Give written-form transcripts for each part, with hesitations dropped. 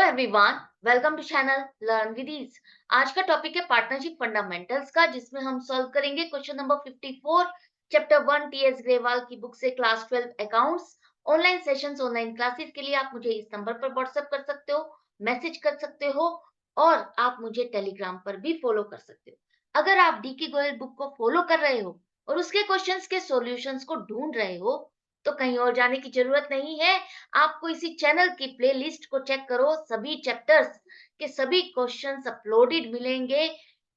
Everyone, welcome to channel learn with ease. आज का topic है पार्टनरशिप फंडामेंटल्स का, जिसमें हम सॉल्व करेंगे question number 54 chapter 1 TS Grewal की बुक से class 12 accounts. Online sessions, online classes के लिए आप मुझे इस नंबर पर व्हाट्सएप कर सकते हो, मैसेज कर सकते हो और आप मुझे टेलीग्राम पर भी फॉलो कर सकते हो। अगर आप डी के गोयल बुक को फॉलो कर रहे हो और उसके क्वेश्चंस के सॉल्यूशंस को ढूंढ रहे हो तो कहीं और जाने की जरूरत नहीं है। आपको इसी चैनल की प्लेलिस्ट को चेक करो, सभी चैप्टर्स के सभी क्वेश्चंस अपलोडेड मिलेंगे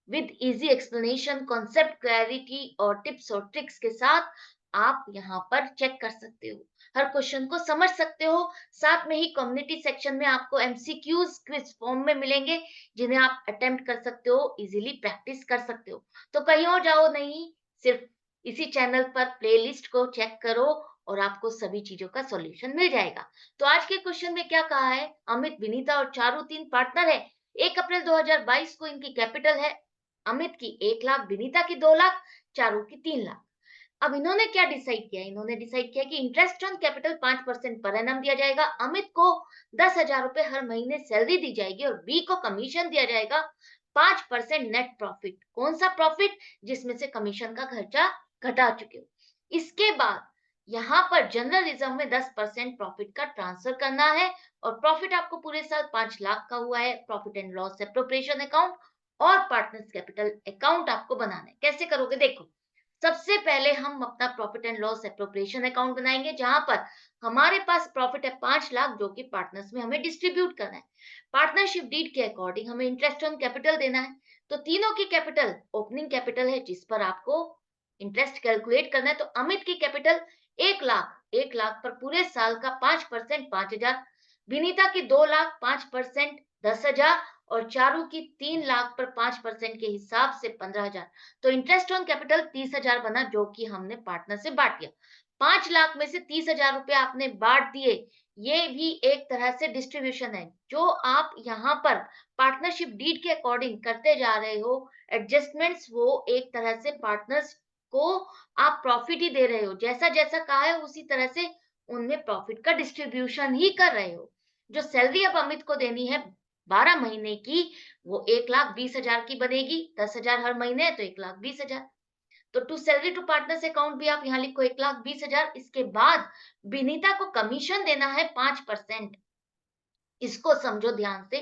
with easy explanation, concept clarity और टिप्स और ट्रिक्स के साथ। आप यहाँ पर चेक कर सकते हो, हर क्वेश्चन को समझ सकते हो। साथ में ही कम्युनिटी सेक्शन में आपको एमसीक्यूज क्विज फॉर्म में मिलेंगे, जिन्हें आप अटेम्प्ट कर सकते हो, इजीली प्रैक्टिस कर सकते हो। तो कहीं और जाओ नहीं, सिर्फ इसी चैनल पर प्लेलिस्ट को चेक करो और आपको सभी चीजों का सॉल्यूशन मिल जाएगा। तो आज के क्वेश्चन में क्या कहा है, अमित, विनीता और चारू तीन पार्टनर है। 1 अप्रैल 2022 को इनकी कैपिटल है अमित की 1 लाख, विनीता की 2 लाख, चारू की 3 लाख। अब इन्होंने क्या डिसाइड किया, इन्होंने डिसाइड किया कि interest on capital 5% per annum दिया जाएगा। अमित को 10,000 रुपए हर महीने सैलरी दी जाएगी और बी को कमीशन दिया जाएगा 5% नेट प्रॉफिट। कौन सा प्रॉफिट? जिसमें से कमीशन का खर्चा घटा चुके हो। इसके बाद यहाँ पर जनरल रिजर्व में 10% प्रॉफिट का ट्रांसफर करना है और प्रॉफिट आपको पूरे साल 5 लाख का हुआ है। Profit and loss appropriation account और पार्टनर्स कैपिटल अकाउंट आपको बनाना है। कैसे करोगे देखो, सबसे पहले हम अपना profit and loss appropriation account बनाएंगे, जहां पर हमारे पास प्रॉफिट है 5 लाख, जो कि पार्टनर्स में हमें डिस्ट्रीब्यूट करना है। पार्टनरशिप डीड के अकॉर्डिंग हमें इंटरेस्ट ऑन कैपिटल देना है। तो तीनों की कैपिटल ओपनिंग कैपिटल है, जिस पर आपको इंटरेस्ट कैलकुलेट करना है। तो अमित की कैपिटल 1 लाख, 1 लाख पर पूरे साल का 5% 5,000, विनीता की 2 लाख 5% 10,000 और चारू की 3 लाख पर 5% के हिसाब से 15,000। तो इंटरेस्ट ऑन कैपिटल 30,000 बना, जो कि हमने पार्टनर से बांट दिया। 5 लाख में से 30,000 रुपए आपने बांट दिए। ये भी एक तरह से डिस्ट्रीब्यूशन है, जो आप यहाँ पर पार्टनरशिप डीड के अकॉर्डिंग करते जा रहे हो। एडजस्टमेंट्स, वो एक तरह से पार्टनर्स को आप प्रॉफिट ही दे रहे हो, जैसा जैसा कहा है उसी तरह से उनमें प्रॉफिट का डिस्ट्रीब्यूशन ही कर रहे हो। जो सैलरी अब अमित को देनी है 12 महीने की, वो 1,20,000 की बनेगी। 10,000 हर महीने है तो 1,20,000। तो to salary to partners account भी आप यहाँ लिखो 1,20,000। इसके बाद विनीता को कमीशन देना है 5%। इसको समझो ध्यान से,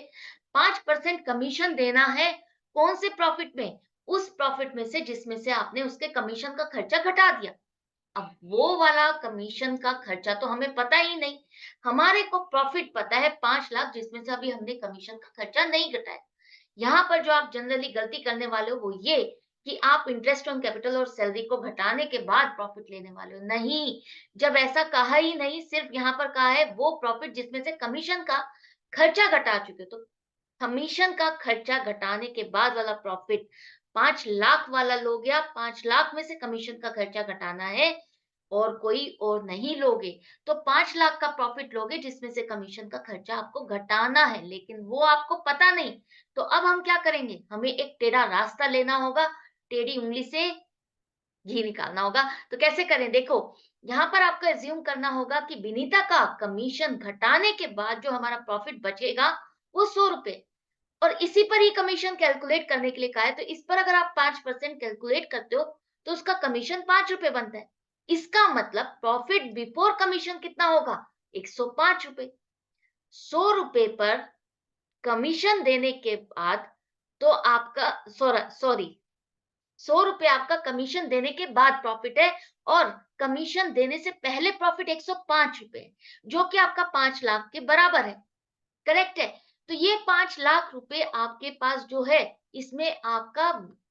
5% कमीशन देना है। कौन से प्रॉफिट में? उस प्रॉफिट में से जिसमें से आपने उसके कमीशन का खर्चा घटा दिया। अब वो वाला कमीशन का खर्चा तो हमें पता ही नहीं। हमारे को प्रॉफिट पता है 5 लाख, जिसमें से अभी हमने कमीशन का खर्चा नहीं घटाया। यहाँ पर जो आप जनरली गलती करने वाले हो वो ये कि आप इंटरेस्ट ऑन कैपिटल और सैलरी को घटाने के बाद प्रॉफिट लेने वाले हो। नहीं, जब ऐसा कहा ही नहीं, सिर्फ यहाँ पर कहा है वो प्रॉफिट जिसमें से कमीशन का खर्चा घटा चुके हो। तो कमीशन का खर्चा घटाने के बाद वाला प्रॉफिट 5 लाख वाला लोगे आप। 5 लाख में से कमीशन का खर्चा घटाना है और कोई और नहीं लोगे। तो 5 लाख का प्रॉफिट लोगे, जिसमें से कमीशन का खर्चा आपको घटाना है, लेकिन वो आपको पता नहीं। तो अब हम क्या करेंगे, हमें एक टेढ़ा रास्ता लेना होगा, टेढ़ी उंगली से घी निकालना होगा। तो कैसे करें देखो, यहाँ पर आपको एज्यूम करना होगा कि विनीता का कमीशन घटाने के बाद जो हमारा प्रॉफिट बचेगा वो 100 रुपए, और इसी पर ही कमीशन कैलकुलेट करने के लिए कहा है। तो इस पर अगर आप 5% कैलकुलेट करते हो तो उसका कमीशन 5 रुपए बनता है। इसका मतलब प्रॉफिट बिफोर कमीशन कितना होगा? 105 रुपए। 100 रुपए पर कमीशन देने के बाद तो आपका सॉरी 100 रुपए आपका कमीशन देने के बाद प्रॉफिट है, और कमीशन देने से पहले प्रॉफिट 105 रुपए, जो कि आपका 5 लाख के बराबर है। करेक्ट है? तो ये 5 लाख रुपए आपके पास जो है, इसमें आपका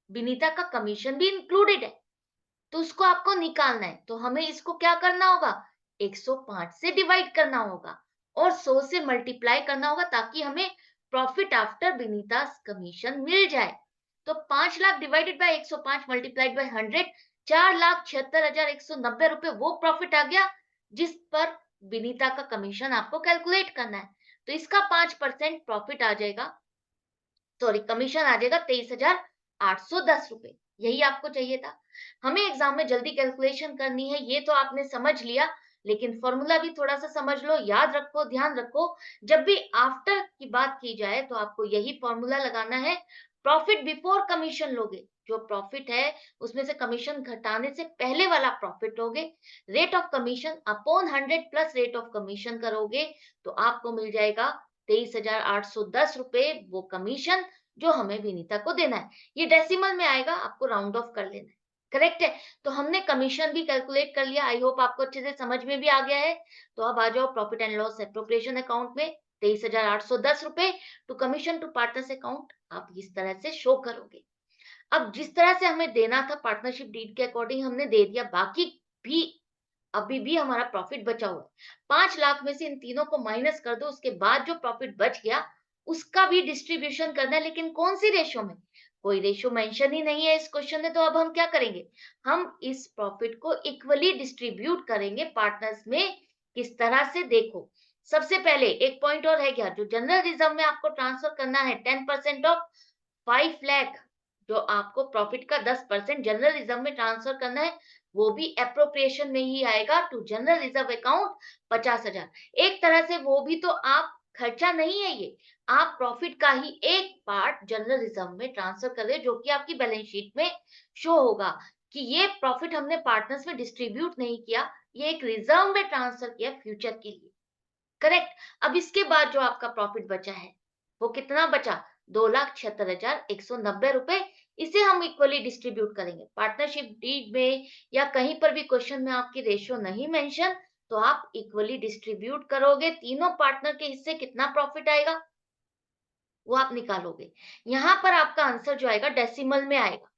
विनीता का कमीशन भी इंक्लूडेड है। तो उसको आपको निकालना है। तो हमें इसको क्या करना होगा, 105 से डिवाइड करना होगा और 100 से मल्टीप्लाई करना होगा, ताकि हमें प्रॉफिट आफ्टर विनीता कमीशन मिल जाए। तो 5 lakh divided by 105 multiplied by 100, 4,76,190 रुपए वो प्रॉफिट आ गया, जिस पर विनीता का कमीशन आपको कैलकुलेट करना है। तो इसका 5% प्रॉफिट आ जाएगा, सॉरी कमीशन आ जाएगा 23,810 रुपए। यही आपको चाहिए था। हमें एग्जाम में जल्दी कैलकुलेशन करनी है, ये तो आपने समझ लिया। लेकिन फॉर्मूला भी थोड़ा सा समझ लो, याद रखो, ध्यान रखो। जब भी आफ्टर की बात की जाए तो आपको यही फॉर्मूला लगाना है। प्रॉफिट बिफोर कमीशन लोगे, जो प्रॉफिट है उसमें से कमीशन घटाने से पहले वाला प्रॉफिट लोगे, rate of commission upon 100 plus rate of commission करोगे, तो आपको मिल जाएगा 23,810 रुपए, वो कमीशन जो हमें विनीता को देना है। ये डेसिमल में आएगा, आपको राउंड ऑफ कर लेना है। करेक्ट है? तो हमने कमीशन भी कैलकुलेट कर लिया। आई होप आपको अच्छे से समझ में भी आ गया है। तो अब आ जाओ profit and loss appropriation account में। 23,810 रुपए to commission to partners account आप इस तरह से शो करोगे। अब जिस तरह से हमें देना था पार्टनरशिप डीड के अकॉर्डिंग हमने दे दिया, बाकी भी अभी भी हमारा प्रॉफिट बचा हुआ है। 5 लाख में से इन तीनों को माइनस कर दो, उसके बाद जो प्रॉफिट बच गया उसका भी डिस्ट्रीब्यूशन करना है, लेकिन कौन सी रेशो में? कोई रेशो मेंशन ही नहीं है इस क्वेश्चन में, तो अब हम क्या करेंगे? हम इस प्रॉफिट को इक्वली डिस्ट्रीब्यूट करेंगे पार्टनर्स में। किस तरह से? देखो, सबसे पहले एक पॉइंट और है क्या, जो जनरल रिजर्व में आपको ट्रांसफर करना है 10% ऑफ 5 लाख, जो आपको प्रॉफिट का 10% जनरल रिजर्व में ट्रांसफर करना है, वो भी एप्रोप्रिएशन में ही आएगा टू जनरल रिजर्व अकाउंट 50,000। एक तरह से वो भी तो आप खर्चा नहीं है ये, आप प्रॉफिट का ही एक पार्ट जनरल रिजर्व में ट्रांसफर कर रहे हो, जो कि आपकी बैलेंस शीट में शो होगा कि ये प्रॉफिट हमने पार्टनर्स में डिस्ट्रीब्यूट नहीं किया, ये एक रिजर्व में ट्रांसफर किया फ्यूचर के लिए। करेक्ट? अब इसके बाद जो आपका प्रॉफिट बचा है, वो कितना बचा? 2,76,190 रुपए। इसे हम इक्वली डिस्ट्रीब्यूट करेंगे पार्टनरशिप डीड में, या कहीं पर भी क्वेश्चन में आपकी रेशियो नहीं मेंशन, तो आप इक्वली डिस्ट्रीब्यूट करोगे। तीनों पार्टनर के हिस्से कितना प्रॉफिट आएगा वो आप निकालोगे। यहाँ पर आपका आंसर जो आएगा डेसिमल में आएगा,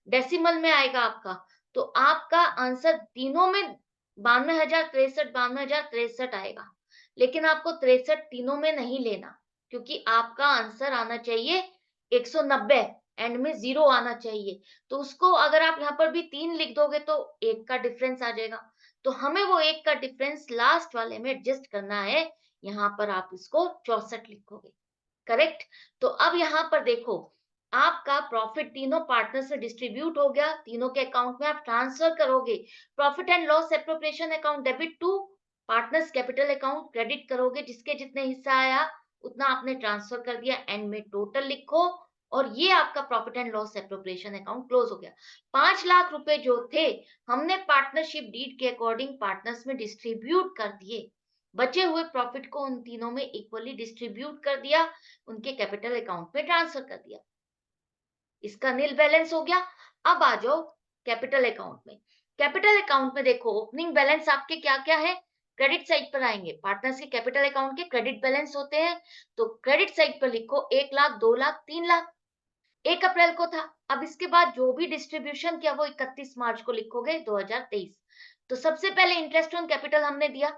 डेसिमल में आएगा आपका। तो आपका आंसर तीनों में 92,063 आएगा, लेकिन आपको 63 तीनों में नहीं लेना, क्योंकि आपका आंसर आना चाहिए 190, एंड में 0 आना चाहिए। तो उसको अगर आप यहाँ पर भी 3 लिख दोगे तो 1 का डिफरेंस आ जाएगा, तो हमें वो 1 का डिफरेंस लास्ट वाले में एडजस्ट करना है। यहाँ पर आप इसको 64 लिखोगे। करेक्ट? तो अब यहाँ पर देखो, आपका प्रॉफिट तीनों पार्टनर से डिस्ट्रीब्यूट हो गया, तीनों के अकाउंट में आप ट्रांसफर करोगे। Profit and loss appropriation account debit to partners capital account credit करोगे, जिसके जितने हिस्सा आया उतना आपने ट्रांसफर कर दिया, एंड में टोटल लिखो, और ये आपका profit and loss appropriation account close हो गया। 5 लाख रुपए जो थे हमने पार्टनरशिप डीड के अकॉर्डिंग पार्टनर्स में डिस्ट्रीब्यूट कर दिए, बचे हुए प्रॉफिट को उन तीनों में इक्वली डिस्ट्रीब्यूट कर दिया, उनके कैपिटल अकाउंट में ट्रांसफर कर दिया। इसका नील बैलेंस हो गया। अब आ जाओ कैपिटल अकाउंट में। कैपिटल अकाउंट में देखो, ओपनिंग बैलेंस आपके क्या क्या है? क्रेडिट साइड पर आएंगे, पार्टनर्स के कैपिटल अकाउंट के क्रेडिट बैलेंस होते हैं, तो क्रेडिट साइड पर लिखो 1 लाख, 2 लाख, 3 लाख। 1 अप्रैल को था। अब इसके बाद जो भी डिस्ट्रीब्यूशन किया वो 31 मार्च को लिखोगे 2023। तो सबसे पहले इंटरेस्ट ऑन कैपिटल हमने दिया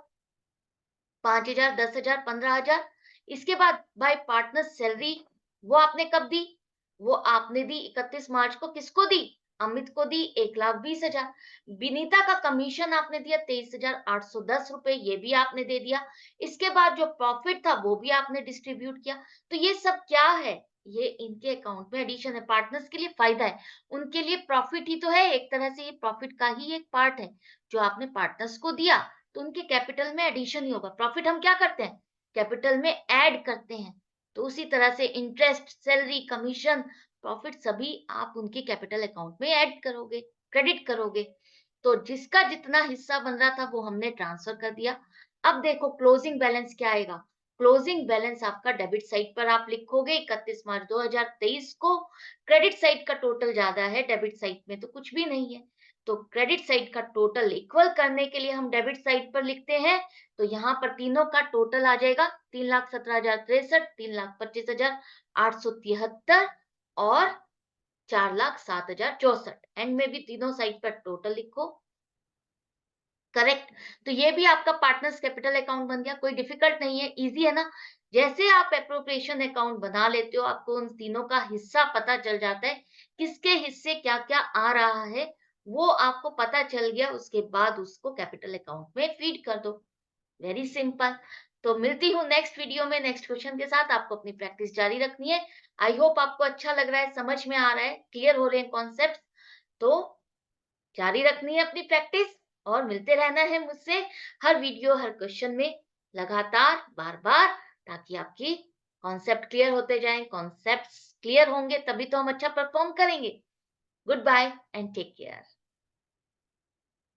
5,000, 10,000, 15,000। इसके बाद बाय पार्टनर सैलरी, वो आपने कब दी? वो आपने दी 31 मार्च को। किसको दी? अमित को दी 1,20,000। विनीता का कमीशन आपने दिया 23,810 रुपए, ये भी आपने दे दिया। इसके बाद जो प्रॉफिट था वो भी आपने डिस्ट्रीब्यूट किया। तो ये सब क्या है? ये इनके अकाउंट में एडिशन है, पार्टनर्स के लिए फायदा है, उनके लिए प्रॉफिट ही तो है, एक तरह से ये प्रॉफिट का ही एक पार्ट है जो आपने पार्टनर्स को दिया, तो उनके कैपिटल में एडिशन ही होगा। प्रॉफिट हम क्या करते हैं? कैपिटल में ऐड करते हैं। तो उसी तरह से इंटरेस्ट, सैलरी, कमीशन, प्रॉफिट सभी आप उनके कैपिटल अकाउंट में ऐड करोगे, क्रेडिट करोगे। तो जिसका जितना हिस्सा बन रहा था वो हमने ट्रांसफर कर दिया। अब देखो क्लोजिंग बैलेंस क्या आएगा? क्लोजिंग बैलेंस आपका डेबिट साइड पर आप लिखोगे 31 मार्च 2023 को। क्रेडिट साइड का टोटल ज्यादा है, डेबिट साइड में तो कुछ भी नहीं है, तो क्रेडिट साइड का टोटल इक्वल करने के लिए हम डेबिट साइड पर लिखते हैं। तो यहाँ पर तीनों का टोटल आ जाएगा 3,17,063, 3,25,873 और 4,07,064। एंड में भी तीनों साइड पर टोटल लिखो। करेक्ट? तो ये भी आपका पार्टनर्स कैपिटल अकाउंट बन गया, कोई डिफिकल्ट नहीं है, इजी है ना? जैसे आप एप्रोप्रिएशन अकाउंट बना लेते हो, आपको उन तीनों का हिस्सा पता चल जाता है, किसके हिस्से क्या क्या आ रहा है वो आपको पता चल गया, उसके बाद उसको कैपिटल अकाउंट में फीड कर दो। Very simple. तो मिलती हूँ नेक्स्ट वीडियो में नेक्स्ट क्वेश्चन के साथ। आपको अपनी प्रैक्टिस जारी रखनी है। आई होप आपको अच्छा लग रहा है, समझ में आ रहा है, क्लियर हो रहे हैं कॉन्सेप्ट, तो जारी रखनी है अपनी प्रैक्टिस। और मिलते रहना है मुझसे हर वीडियो, हर क्वेश्चन में लगातार, बार-बार, ताकि आपकी कॉन्सेप्ट क्लियर होते जाएँ। कॉन्सेप्ट्स क्लियर होंगे तभी तो हम अच्छा परफॉर्म करेंगे। Good bye and take care.